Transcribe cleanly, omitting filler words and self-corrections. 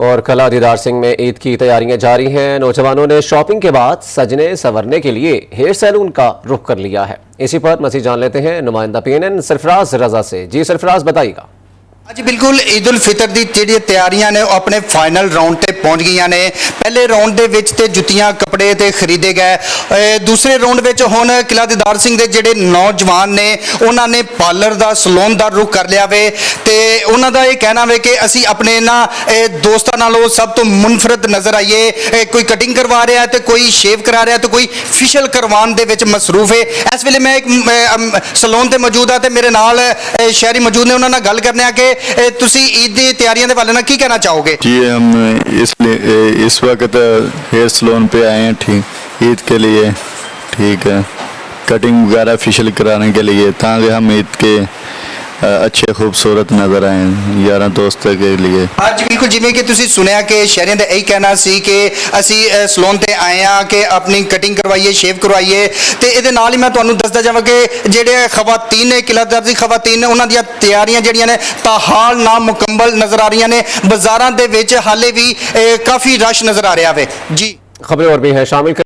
और कला दीदार सिंह में ईद की तैयारियां जारी हैं। नौजवानों ने शॉपिंग के बाद सजने संवरने के लिए हेयर सैलून का रुख कर लिया है। इसी पर मज़ीद जान लेते हैं नुमाइंदा PNN सरफराज रजा से। जी सरफराज, बताइएगा। जी बिल्कुल, ईद उल फितर की जी तैयारियां ने अपने फाइनल राउंड ते पहुंच गई ने। पहले राउंड दे विच ते जुत्तियां कपड़े ते खरीदे गए। दूसरे राउंड विच हुण किला दीदार सिंह दे जिहड़े नौजवान ने उन्होंने पार्लर दा सलून दा रुख कर लिया वे ते उन्हां दा यह कहना वे कि असी अपने इन्हां दोस्तां नालों सब तो मुनफरद नज़र आइए। कोई कटिंग करवा रहा है तो कोई शेव करा रहा है तो कोई फेशियल करवाने दे विच मसरूफ है। इस वेले मैं एक सलून ते मौजूद हाँ तो मेरे नाल शहरी मौजूद ने, उन्होंने गल करने आ कि तुसी ईद दी तैयारियों के बारे में की कहना चाहोगे? जी हम इस वक्त हेयर सलून पे आए हैं, ठीक ईद के लिए, ठीक है, कटिंग वगैरह फेशियल कराने के लिए, ताकि हम ईद के अच्छे खूबसूरत नज़र आए यार दोस्तों के लिए। हाँ जी बिल्कुल, जिमें कि तुसी सुनिया कि शहरियों का यही कहना सी कि असी सलून ते आए हैं कि अपनी कटिंग करवाइए, शेव करवाइए। तो ये नाल ही मैं तुहानू दसदा जावां कि जेडे खवातीन ने, किला दीदार दी खवातीन ने, उन्हां दी तैयारियां जिहड़ियां ने ताहाल ना मुकम्मल नज़र आ रही ने। बाज़ारां दे विच हाले भी काफ़ी रश नज़र आ रहा है। जी खबरें और भी हैं शामिल